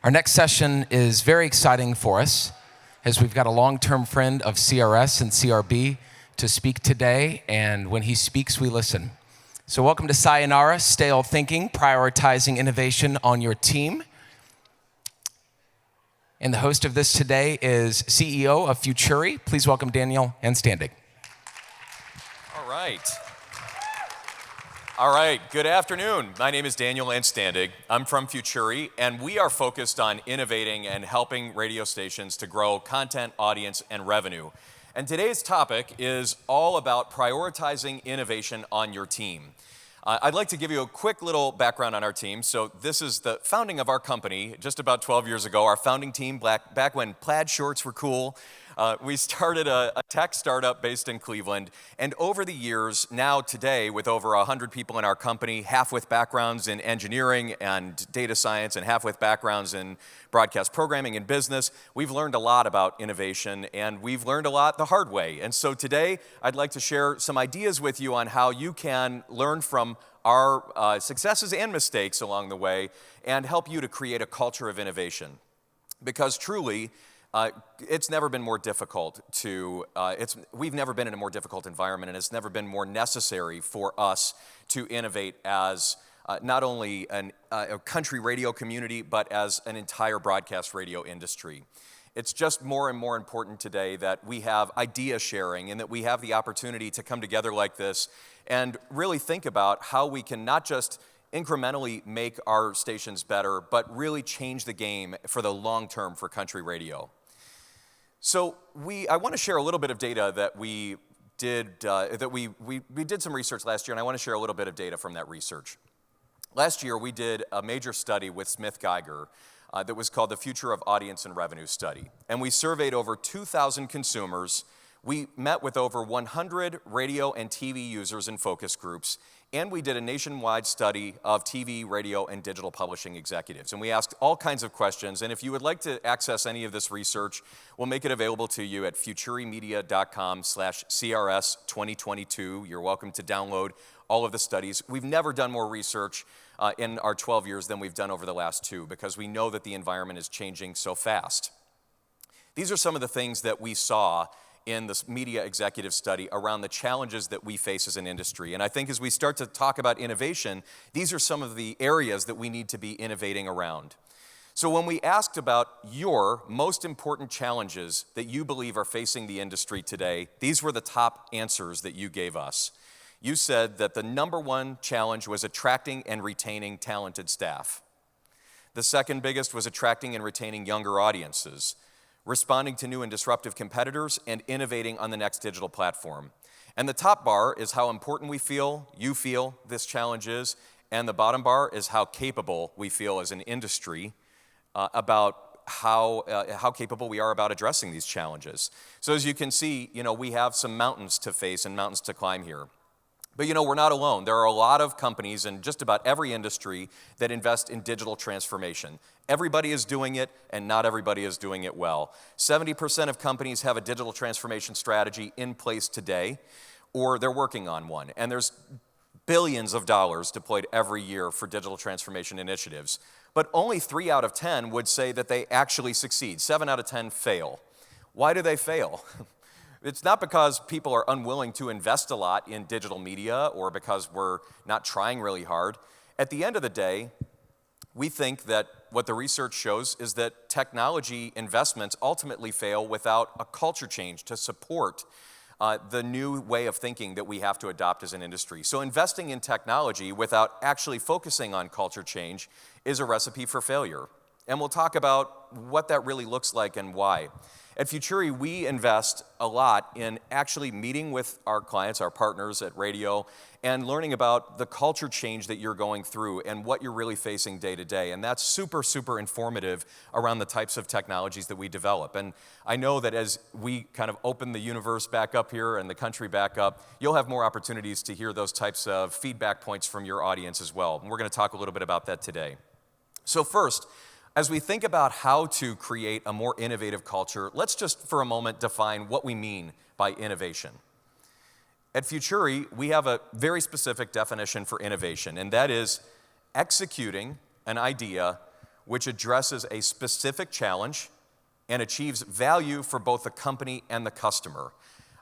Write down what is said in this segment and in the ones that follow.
Our next session is very exciting for us, as we've got a long-term friend of CRS and CRB to speak today, and when he speaks, we listen. So welcome to Sayonara, Stale Thinking, Prioritizing Innovation on Your Team. And the host of this today is CEO of Futuri. Please welcome Daniel Anstandig. All right, good afternoon. My name is Daniel Anstandig. I'm from Futuri, and we are focused on innovating and helping radio stations to grow content, audience, and revenue. And today's topic is all about prioritizing innovation on your team. I'd like to give you a quick little background on our team. So this is the founding of our company just about 12 years ago. Our founding team, back when plaid shorts were cool. We started a tech startup based in Cleveland, and over the years, now today, with over 100 people in our company, half with backgrounds in engineering and data science, and half with backgrounds in broadcast programming and business, we've learned a lot about innovation, and we've learned a lot the hard way. And so today, I'd like to share some ideas with you on how you can learn from our successes and mistakes along the way, and help you to create a culture of innovation. Because truly, it's never been more difficult we've never been in a more difficult environment, and it's never been more necessary for us to innovate as not only a country radio community, but as an entire broadcast radio industry. It's just more and more important today that we have idea sharing and that we have the opportunity to come together like this and really think about how we can not just incrementally make our stations better, but really change the game for the long term for country radio. So I want to share a little bit of data that we did, we did some research last year, and I want to share a little bit of data from that research. Last year, we did a major study with Smith Geiger that was called the Future of Audience and Revenue Study. And we surveyed over 2,000 consumers. We met with over 100 radio and TV users in focus groups, and we did a nationwide study of TV, radio, and digital publishing executives. And we asked all kinds of questions, and if you would like to access any of this research, we'll make it available to you at futurimedia.com/CRS2022. You're welcome to download all of the studies. We've never done more research in our 12 years than we've done over the last 2, because we know that the environment is changing so fast. These are some of the things that we saw in this media executive study around the challenges that we face as an industry. And I think as we start to talk about innovation, these are some of the areas that we need to be innovating around. So when we asked about your most important challenges that you believe are facing the industry today, these were the top answers that you gave us. You said that the number one challenge was attracting and retaining talented staff. The second biggest was attracting and retaining younger audiences, responding to new and disruptive competitors, and innovating on the next digital platform. And the top bar is how important you feel this challenge is, and the bottom bar is how capable we feel as an industry about how capable we are about addressing these challenges. So as you can see, we have some mountains to face and mountains to climb here. But we're not alone. There are a lot of companies in just about every industry that invest in digital transformation. Everybody is doing it, and not everybody is doing it well. 70% of companies have a digital transformation strategy in place today, or they're working on one. And there's billions of dollars deployed every year for digital transformation initiatives. But only 3 out of 10 would say that they actually succeed. 7 out of 10 fail. Why do they fail? It's not because people are unwilling to invest a lot in digital media or because we're not trying really hard. At the end of the day, we think that what the research shows is that technology investments ultimately fail without a culture change to support the new way of thinking that we have to adopt as an industry. So investing in technology without actually focusing on culture change is a recipe for failure. And we'll talk about what that really looks like and why. At Futuri, we invest a lot in actually meeting with our clients, our partners at radio, and learning about the culture change that you're going through and what you're really facing day to day. And that's super, super informative around the types of technologies that we develop. And I know that as we kind of open the universe back up here and the country back up, you'll have more opportunities to hear those types of feedback points from your audience as well. And we're going to talk a little bit about that today. So first, as we think about how to create a more innovative culture, let's just for a moment define what we mean by innovation. At Futuri, we have a very specific definition for innovation, and that is executing an idea which addresses a specific challenge and achieves value for both the company and the customer.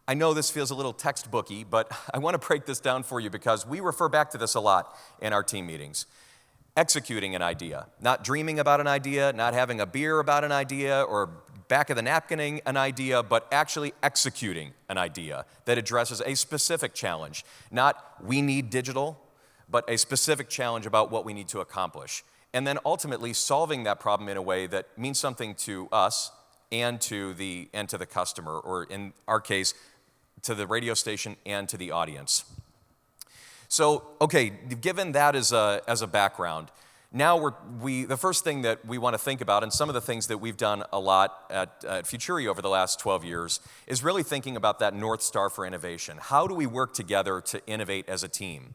I know this feels a little textbooky, but I want to break this down for you because we refer back to this a lot in our team meetings. Executing an idea, not dreaming about an idea, not having a beer about an idea or back of the napkining an idea, but actually executing an idea that addresses a specific challenge. Not we need digital, but a specific challenge about what we need to accomplish. And then ultimately solving that problem in a way that means something to us and to the customer, or in our case, to the radio station and to the audience. So, okay, given that as a background, now the first thing that we want to think about, and some of the things that we've done a lot at Futuri over the last 12 years, is really thinking about that North Star for innovation. How do we work together to innovate as a team?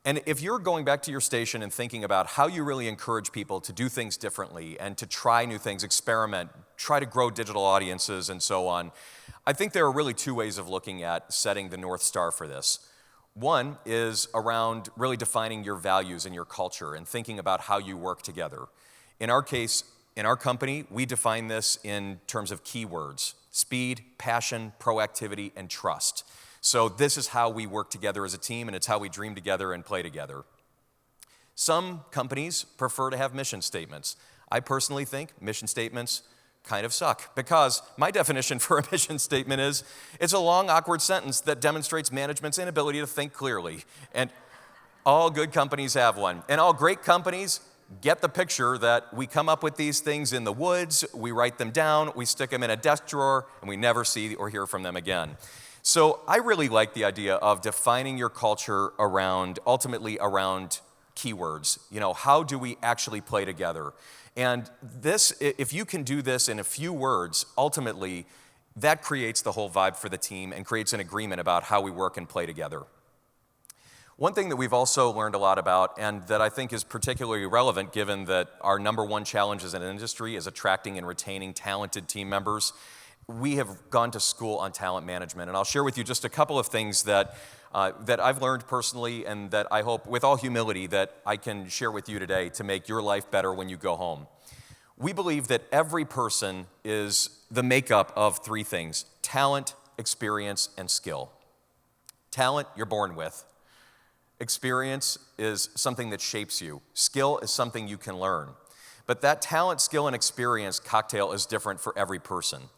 And if you're going back to your station and thinking about how you really encourage people to do things differently and to try new things, experiment, try to grow digital audiences and so on, I think there are really two ways of looking at setting the North Star for this. One is around really defining your values and your culture and thinking about how you work together. In our case, in our company, we define this in terms of keywords: speed, passion, proactivity, and trust. So this is how we work together as a team, and it's how we dream together and play together. Some companies prefer to have mission statements. I personally think mission statements kind of suck, because my definition for a mission statement is it's a long, awkward sentence that demonstrates management's inability to think clearly. And all good companies have one. And all great companies get the picture that we come up with these things in the woods, we write them down, we stick them in a desk drawer, and we never see or hear from them again. So I really like the idea of defining your culture ultimately around keywords. You know, how do we actually play together? And this, if you can do this in a few words, ultimately, that creates the whole vibe for the team and creates an agreement about how we work and play together. One thing that we've also learned a lot about, and that I think is particularly relevant given that our number one challenge as an industry is attracting and retaining talented team members, we have gone to school on talent management. And I'll share with you just a couple of things that I've learned personally, and that I hope, with all humility, that I can share with you today to make your life better when you go home. We believe that every person is the makeup of three things: talent, experience, and skill. Talent, you're born with. Experience is something that shapes you. Skill is something you can learn. But that talent, skill, and experience cocktail is different for every person.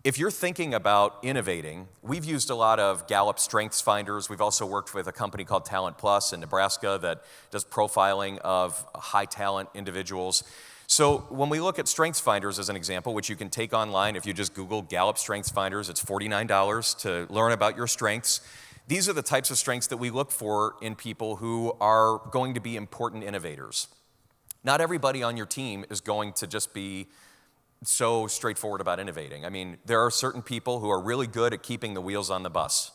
If you're thinking about innovating, we've used a lot of Gallup Strengths Finders. We've also worked with a company called Talent Plus in Nebraska that does profiling of high talent individuals. So when we look at Strengths Finders as an example, which you can take online if you just Google Gallup Strengths Finders, it's $49 to learn about your strengths. These are the types of strengths that we look for in people who are going to be important innovators. Not everybody on your team is going to just be so straightforward about innovating. I mean, there are certain people who are really good at keeping the wheels on the bus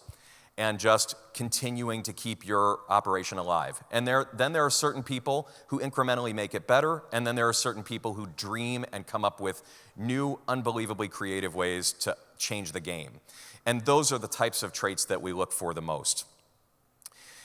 and just continuing to keep your operation alive. And then there are certain people who incrementally make it better, and then there are certain people who dream and come up with new, unbelievably creative ways to change the game. And those are the types of traits that we look for the most.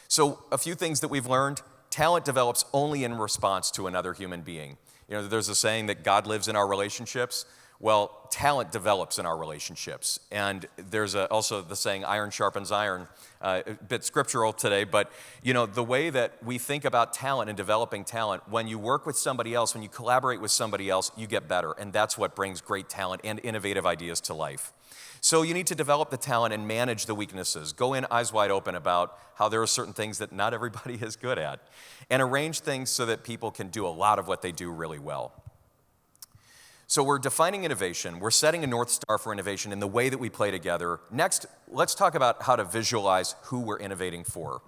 So a few things that we've learned: talent develops only in response to another human being. You know, there's a saying that God lives in our relationships. Well, talent develops in our relationships. And there's also the saying, iron sharpens iron, a bit scriptural today, but you know, the way that we think about talent and developing talent, when you work with somebody else, when you collaborate with somebody else, you get better. And that's what brings great talent and innovative ideas to life. So you need to develop the talent and manage the weaknesses. Go in eyes wide open about how there are certain things that not everybody is good at, and arrange things so that people can do a lot of what they do really well. So we're defining innovation. We're setting a North Star for innovation in the way that we play together. Next, let's talk about how to visualize who we're innovating for.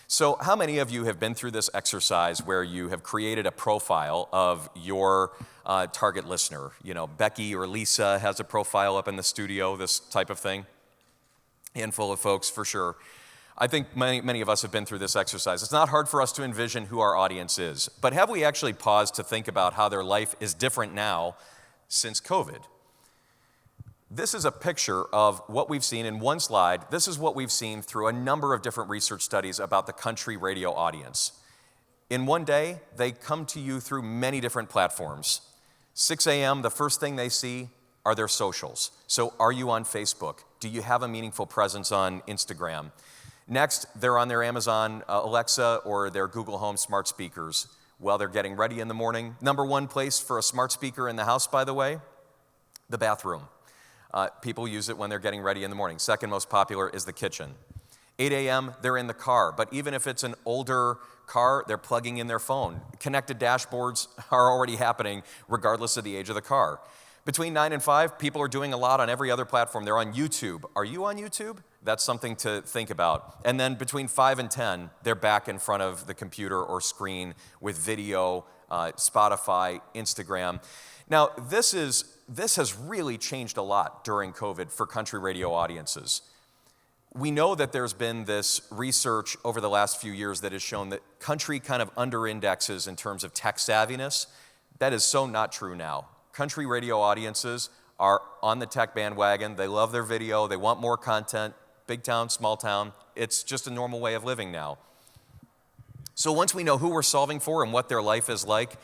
So how many of you have been through this exercise where you have created a profile of your target listener? You know, Becky or Lisa has a profile up in the studio, this type of thing. Handful of folks for sure. I think many of us have been through this exercise. It's not hard for us to envision who our audience is, but have we actually paused to think about how their life is different now since COVID? This is a picture of what we've seen in one slide. This is what we've seen through a number of different research studies about the country radio audience. In one day, they come to you through many different platforms. 6 a.m., the first thing they see are their socials. So are you on Facebook? Do you have a meaningful presence on Instagram? Next, they're on their Amazon Alexa or their Google Home smart speakers while they're getting ready in the morning. Number one place for a smart speaker in the house, by the way, the bathroom. People use it when they're getting ready in the morning. Second most popular is the kitchen. 8 a.m., they're in the car, but even if it's an older car, they're plugging in their phone. Connected dashboards are already happening regardless of the age of the car. Between 9 and 5, people are doing a lot on every other platform. They're on YouTube. Are you on YouTube? That's something to think about. And then between 5 and 10, they're back in front of the computer or screen with video, Spotify, Instagram. Now, this has really changed a lot during COVID for country radio audiences. We know that there's been this research over the last few years that has shown that country kind of under-indexes in terms of tech savviness. That is so not true now. Country radio audiences are on the tech bandwagon. They love their video. They want more content. Big town, small town. It's just a normal way of living now. So once we know who we're solving for and what their life is like,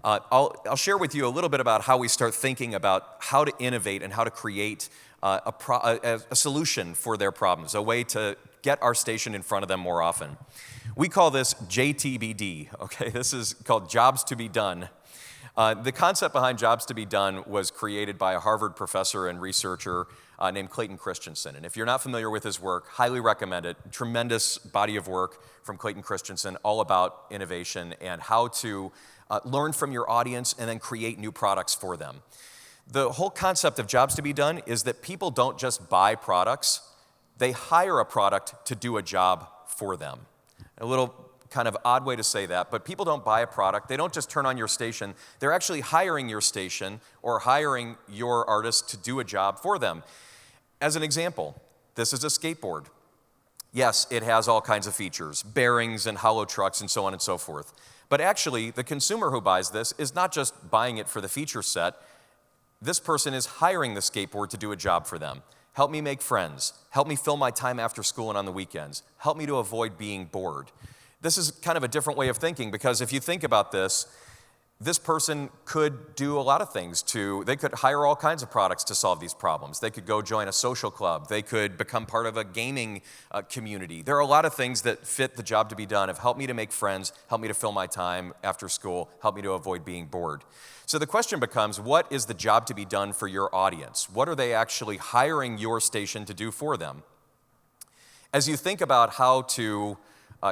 I'll share with you a little bit about how we start thinking about how to innovate and how to create a solution for their problems, a way to get our station in front of them more often. We call this JTBD, okay? This is called Jobs to Be Done. The concept behind Jobs to Be Done was created by a Harvard professor and researcher named Clayton Christensen. And if you're not familiar with his work, highly recommend it. Tremendous body of work from Clayton Christensen, all about innovation and how to learn from your audience and then create new products for them. The whole concept of Jobs to Be Done is that people don't just buy products, they hire a product to do a job for them. A little kind of odd way to say that, but people don't buy a product, they don't just turn on your station, they're actually hiring your station or hiring your artist to do a job for them. As an example, this is a skateboard. Yes, it has all kinds of features, bearings and hollow trucks and so on and so forth. But actually, the consumer who buys this is not just buying it for the feature set. This person is hiring the skateboard to do a job for them. Help me make friends. Help me fill my time after school and on the weekends. Help me to avoid being bored. This is kind of a different way of thinking because if you think about this, this person could do a lot of things they could hire all kinds of products to solve these problems. They could go join a social club. They could become part of a gaming community. There are a lot of things that fit the job to be done of help me to make friends, help me to fill my time after school, help me to avoid being bored. So the question becomes, what is the job to be done for your audience? What are they actually hiring your station to do for them? As you think about how to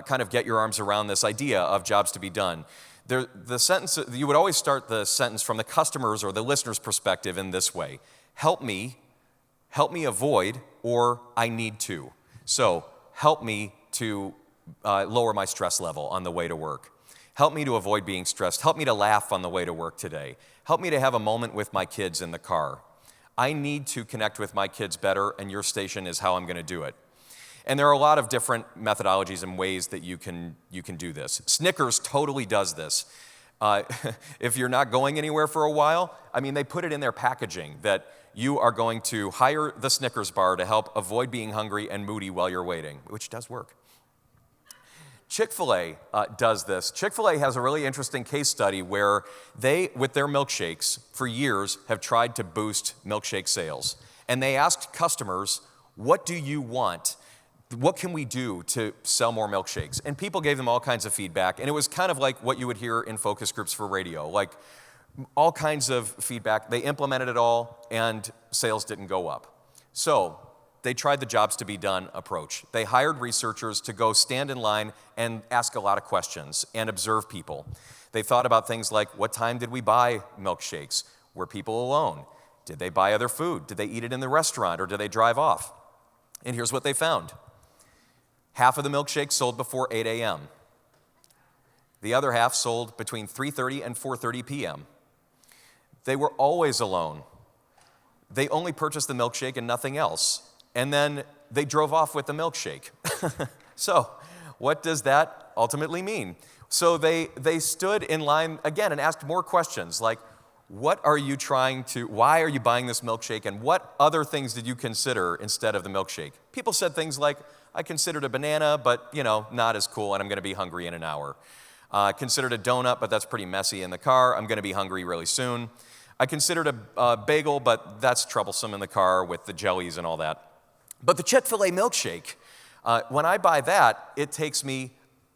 kind of get your arms around this idea of jobs to be done, the sentence, you would always start the sentence from the customer's or the listener's perspective in this way. Help me avoid, or I need to. So help me to lower my stress level on the way to work. Help me to avoid being stressed. Help me to laugh on the way to work today. Help me to have a moment with my kids in the car. I need to connect with my kids better, and your station is how I'm going to do it. And there are a lot of different methodologies and ways that you can do this. Snickers totally does this. If you're not going anywhere for a while, I mean, they put it in their packaging that you are going to hire the Snickers bar to help avoid being hungry and moody while you're waiting, which does work. Chickfila does this. Chickfila has a really interesting case study where they, with their milkshakes, for years have tried to boost milkshake sales. And they asked customers, what do you want? What can we do to sell more milkshakes? And people gave them all kinds of feedback, and it was kind of like what you would hear in focus groups for radio, like all kinds of feedback. They implemented it all, and sales didn't go up. So they tried the jobs to be done approach. They hired researchers to go stand in line and ask a lot of questions and observe people. They thought about things like, what time did we buy milkshakes? Were people alone? Did they buy other food? Did they eat it in the restaurant, or did they drive off? And here's what they found. Half of the milkshakes sold before 8 a.m. The other half sold between 3:30 and 4:30 p.m. They were always alone. They only purchased the milkshake and nothing else. And then they drove off with the milkshake. So what does that ultimately mean? So they stood in line again and asked more questions like, why are you buying this milkshake, and what other things did you consider instead of the milkshake? People said things like, I considered a banana, but not as cool, and I'm going to be hungry in an hour. Considered a donut, but that's pretty messy in the car. I'm going to be hungry really soon. I considered a bagel, but that's troublesome in the car with the jellies and all that. But the Chick-fil-A milkshake, when I buy that, it takes me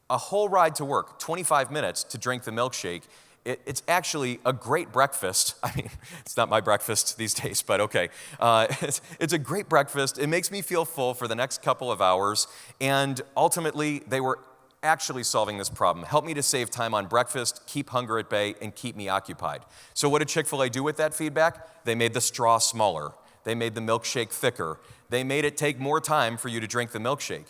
a whole ride to work, 25 minutes to drink the milkshake. It's actually a great breakfast. I mean, it's not my breakfast these days, but okay. It's a great breakfast. It makes me feel full for the next couple of hours. And ultimately, they were actually solving this problem. Help me to save time on breakfast, keep hunger at bay, and keep me occupied. So what did Chick-fil-A do with that feedback? They made the straw smaller. They made the milkshake thicker. They made it take more time for you to drink the milkshake.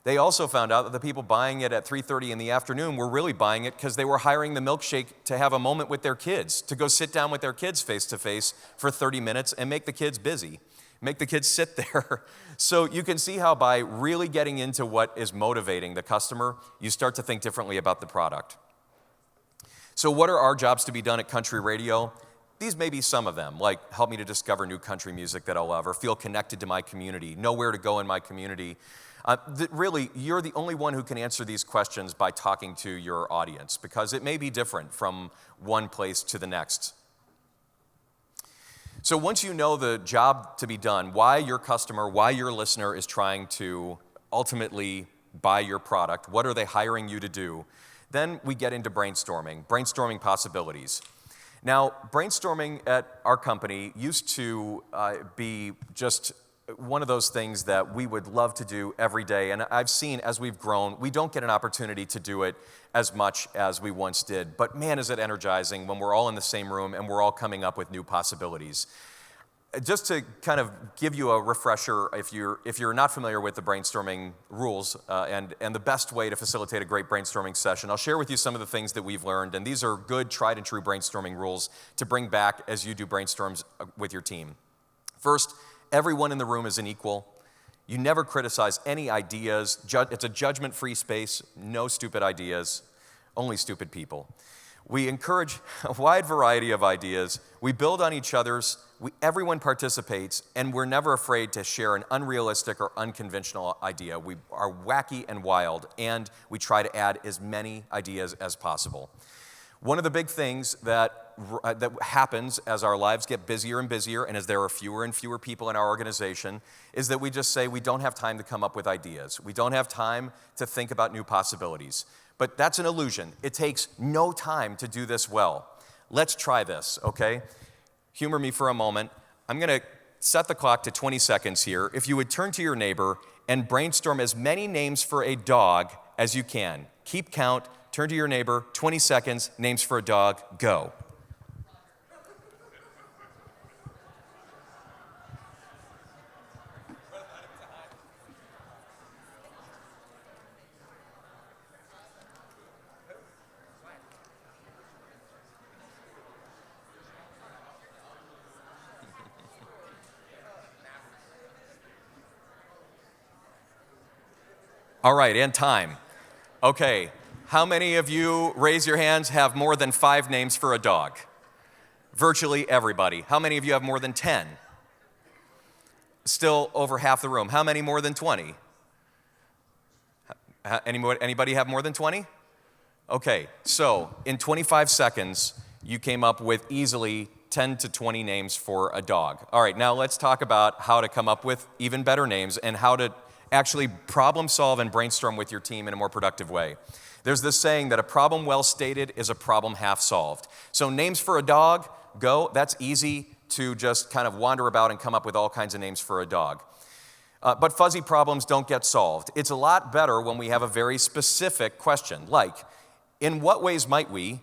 They also found out that the people buying it at 3:30 in the afternoon were really buying it because they were hiring the milkshake to have a moment with their kids, to go sit down with their kids face to face for 30 minutes and make the kids busy, make the kids sit there. So you can see how by really getting into what is motivating the customer, you start to think differently about the product. So what are our jobs to be done at country radio? These may be some of them, like help me to discover new country music that I'll love, or feel connected to my community, know where to go in my community. Really, you're the only one who can answer these questions by talking to your audience, because it may be different from one place to the next. So once you know the job to be done, why your customer, why your listener is trying to ultimately buy your product, what are they hiring you to do, then we get into brainstorming possibilities. Now, brainstorming at our company used to be just one of those things that we would love to do every day. And I've seen as we've grown, we don't get an opportunity to do it as much as we once did. But man, is it energizing when we're all in the same room and we're all coming up with new possibilities. Just to kind of give you a refresher, if you're not familiar with the brainstorming rules and the best way to facilitate a great brainstorming session, I'll share with you some of the things that we've learned. And these are good, tried and true brainstorming rules to bring back as you do brainstorms with your team. First, everyone in the room is an equal. You never criticize any ideas. It's a judgment-free space. No stupid ideas, only stupid people. We encourage a wide variety of ideas. We build on each other's. Everyone participates, and we're never afraid to share an unrealistic or unconventional idea. We are wacky and wild, and we try to add as many ideas as possible. One of the big things that happens as our lives get busier and busier and as there are fewer and fewer people in our organization is that we just say we don't have time to come up with ideas. We don't have time to think about new possibilities. But that's an illusion. It takes no time to do this well. Let's try this, okay? Humor me for a moment. I'm going to set the clock to 20 seconds here. If you would turn to your neighbor and brainstorm as many names for a dog as you can. Keep count. Turn to your neighbor, 20 seconds, names for a dog, go. All right, and time. Okay. How many of you, raise your hands, have more than 5 names for a dog? Virtually everybody. How many of you have more than 10? Still over half the room. How many more than 20? Anybody have more than 20? Okay, so in 25 seconds, you came up with easily 10 to 20 names for a dog. All right, now let's talk about how to come up with even better names and how to actually problem solve and brainstorm with your team in a more productive way. There's this saying that a problem well stated is a problem half solved. So names for a dog, go. That's easy to just kind of wander about and come up with all kinds of names for a dog. But fuzzy problems don't get solved. It's a lot better when we have a very specific question, like, in what ways might we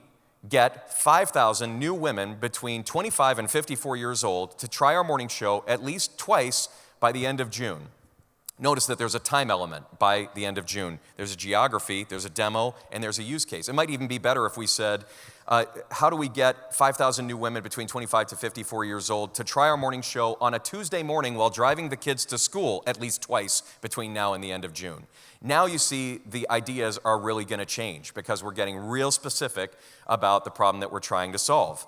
get 5,000 new women between 25 and 54 years old to try our morning show at least twice by the end of June? Notice that there's a time element by the end of June. There's a geography, there's a demo, and there's a use case. It might even be better if we said, how do we get 5,000 new women between 25 to 54 years old to try our morning show on a Tuesday morning while driving the kids to school at least twice between now and the end of June? Now you see the ideas are really going to change because we're getting real specific about the problem that we're trying to solve.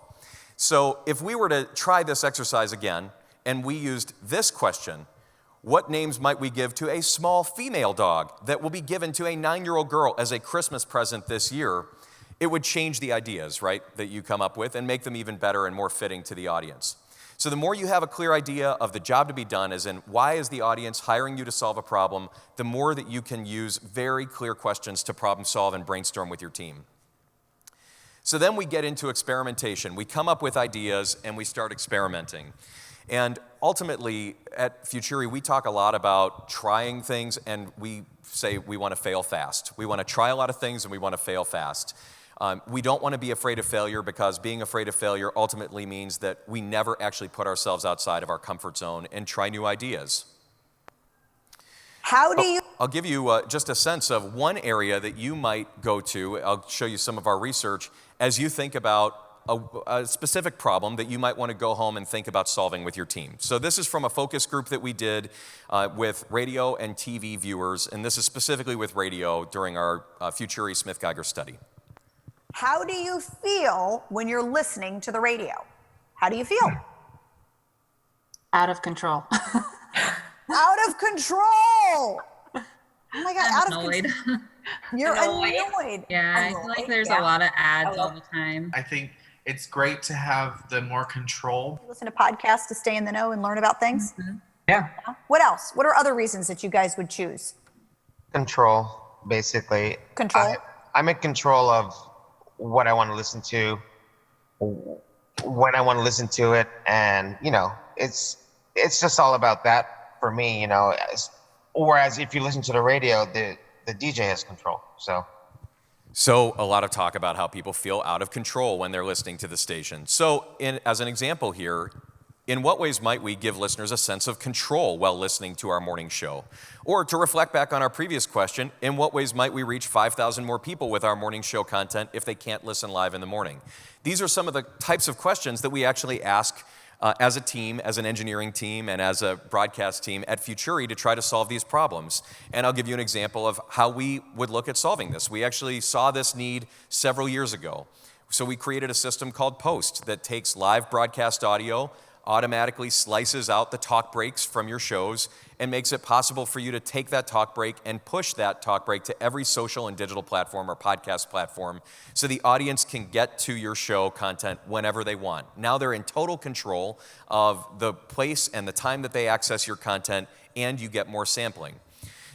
So if we were to try this exercise again and we used this question, what names might we give to a small female dog that will be given to a 9-year-old girl as a Christmas present this year? It would change the ideas, right, that you come up with and make them even better and more fitting to the audience. So the more you have a clear idea of the job to be done, as in why is the audience hiring you to solve a problem, the more that you can use very clear questions to problem solve and brainstorm with your team. So then we get into experimentation. We come up with ideas and we start experimenting. And ultimately, at Futuri, we talk a lot about trying things, and we say we want to fail fast. We want to try a lot of things and we want to fail fast. We don't want to be afraid of failure, because being afraid of failure ultimately means that we never actually put ourselves outside of our comfort zone and try new ideas. How do you... I'll give you just a sense of one area that you might go to. I'll show you some of our research as you think about a specific problem that you might want to go home and think about solving with your team. So this is from a focus group that we did with radio and TV viewers, and this is specifically with radio during our Futuri Smith-Geiger study. How do you feel when you're listening to the radio? How do you feel? Out of control. Out of control! Oh my God, out of Annoyed. control. You're annoyed. Yeah, I feel like there's a lot of ads all the time. I think it's great to have the more control. You listen to podcasts to stay in the know and learn about things? Mm-hmm. Yeah. What else? What are other reasons that you guys would choose? Control, basically. Control? I'm in control of what I want to listen to, when I want to listen to it, and, you know, it's just all about that for me, you know. Whereas if you listen to the radio, the DJ has control, So a lot of talk about how people feel out of control when they're listening to the station. So as an example here, in what ways might we give listeners a sense of control while listening to our morning show? Or to reflect back on our previous question, in what ways might we reach 5,000 more people with our morning show content if they can't listen live in the morning? These are some of the types of questions that we actually ask as a team, as an engineering team, and as a broadcast team at Futuri to try to solve these problems. And I'll give you an example of how we would look at solving this. We actually saw this need several years ago. So we created a system called Post that takes live broadcast audio, automatically slices out the talk breaks from your shows, and makes it possible for you to take that talk break and push that talk break to every social and digital platform or podcast platform so the audience can get to your show content whenever they want. Now they're in total control of the place and the time that they access your content, and you get more sampling.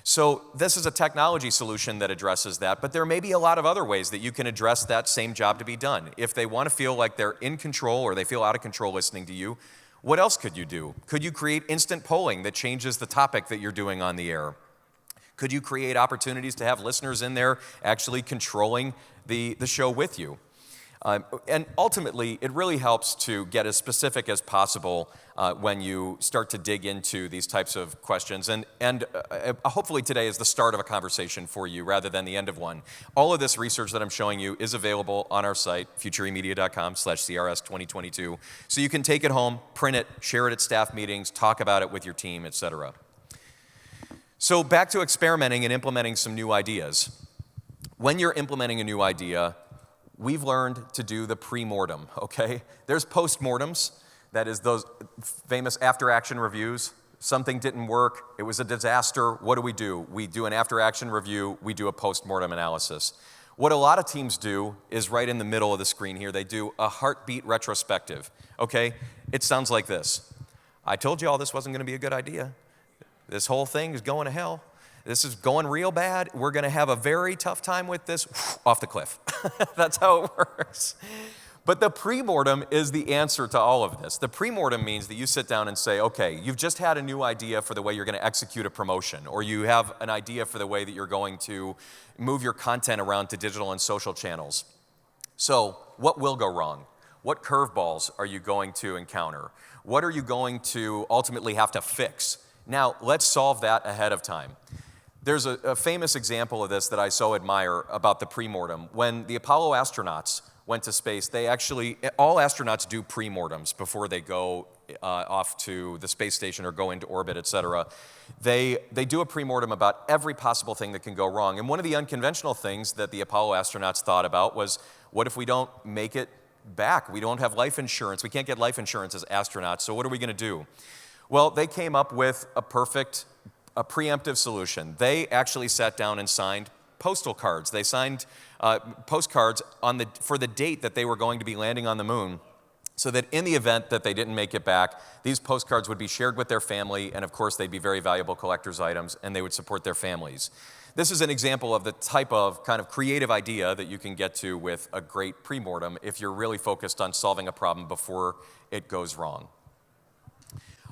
So this is a technology solution that addresses that, but there may be a lot of other ways that you can address that same job to be done. If they want to feel like they're in control or they feel out of control listening to you, what else could you do? Could you create instant polling that changes the topic that you're doing on the air? Could you create opportunities to have listeners in there actually controlling the show with you? And ultimately, it really helps to get as specific as possible when you start to dig into these types of questions. And hopefully today is the start of a conversation for you rather than the end of one. All of this research that I'm showing you is available on our site, futurimedia.com/CRS 2022. So you can take it home, print it, share it at staff meetings, talk about it with your team, etc. So back to experimenting and implementing some new ideas. When you're implementing a new idea, we've learned to do the premortem, okay? There's postmortems, that is those famous after-action reviews. Something didn't work, it was a disaster, what do? We do an after-action review, we do a postmortem analysis. What a lot of teams do is right in the middle of the screen here, they do a heartbeat retrospective, okay? It sounds like this. I told you all this wasn't gonna be a good idea. This whole thing is going to hell. This is going real bad. We're going to have a very tough time with this. Off the cliff. That's how it works. But the premortem is the answer to all of this. The premortem means that you sit down and say, okay, you've just had a new idea for the way you're going to execute a promotion, or you have an idea for the way that you're going to move your content around to digital and social channels. So what will go wrong? What curveballs are you going to encounter? What are you going to ultimately have to fix? Now, let's solve that ahead of time. There's a famous example of this that I so admire about the premortem. When the Apollo astronauts went to space, all astronauts do premortems before they go off to the space station or go into orbit, et cetera. They do a premortem about every possible thing that can go wrong. And one of the unconventional things that the Apollo astronauts thought about was, what if we don't make it back? We don't have life insurance. We can't get life insurance as astronauts, so what are we gonna do? Well, they came up with a preemptive solution. They actually sat down and signed postal cards. They signed postcards for the date that they were going to be landing on the moon, so that in the event that they didn't make it back, these postcards would be shared with their family, and of course they'd be very valuable collector's items, and they would support their families. This is an example of the type of kind of creative idea that you can get to with a great premortem if you're really focused on solving a problem before it goes wrong.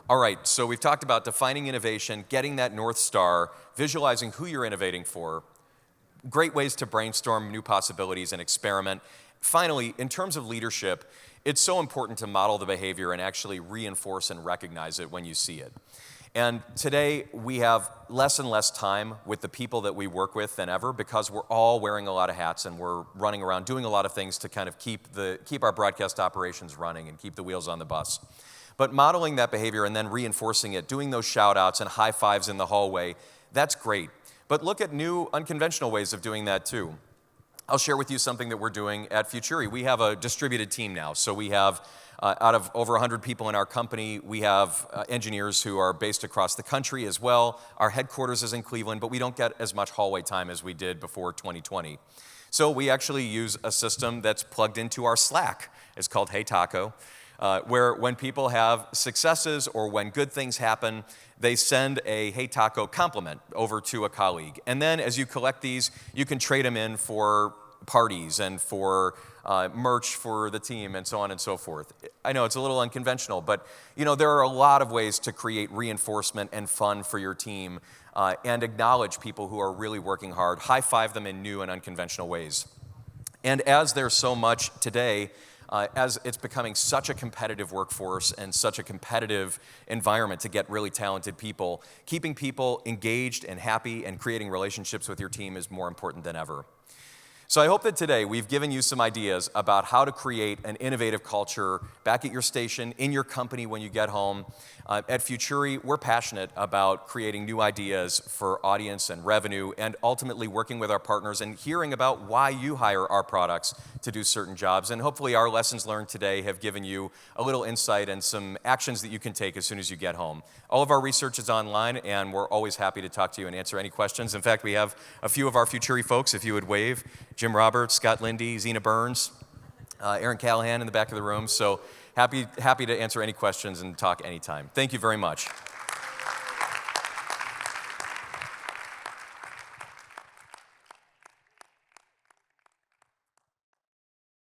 All right, so we've talked about defining innovation, getting that North Star, visualizing who you're innovating for, great ways to brainstorm new possibilities and experiment. Finally, in terms of leadership, it's so important to model the behavior and actually reinforce and recognize it when you see it. And today, we have less and less time with the people that we work with than ever because we're all wearing a lot of hats and we're running around doing a lot of things to kind of keep our broadcast operations running and keep the wheels on the bus. But modeling that behavior and then reinforcing it, doing those shout outs and high fives in the hallway, that's great. But look at new unconventional ways of doing that too. I'll share with you something that we're doing at Futuri. We have a distributed team now. So we have, out of over 100 people in our company, we have engineers who are based across the country as well. Our headquarters is in Cleveland, but we don't get as much hallway time as we did before 2020. So we actually use a system that's plugged into our Slack. It's called Hey Taco, where when people have successes or when good things happen, they send a Hey Taco compliment over to a colleague. And then as you collect these, you can trade them in for parties and for merch for the team and so on and so forth. I know it's a little unconventional, but there are a lot of ways to create reinforcement and fun for your team and acknowledge people who are really working hard, high-five them in new and unconventional ways. And as there's so much today, as it's becoming such a competitive workforce and such a competitive environment to get really talented people, keeping people engaged and happy and creating relationships with your team is more important than ever. So I hope that today we've given you some ideas about how to create an innovative culture back at your station, in your company when you get home. At Futuri, we're passionate about creating new ideas for audience and revenue and ultimately working with our partners and hearing about why you hire our products to do certain jobs. And hopefully our lessons learned today have given you a little insight and some actions that you can take as soon as you get home. All of our research is online, and we're always happy to talk to you and answer any questions. In fact, we have a few of our Futuri folks, if you would wave. Jim Roberts, Scott Lindy, Zena Burns, Aaron Callahan in the back of the room. So happy to answer any questions and talk anytime. Thank you very much.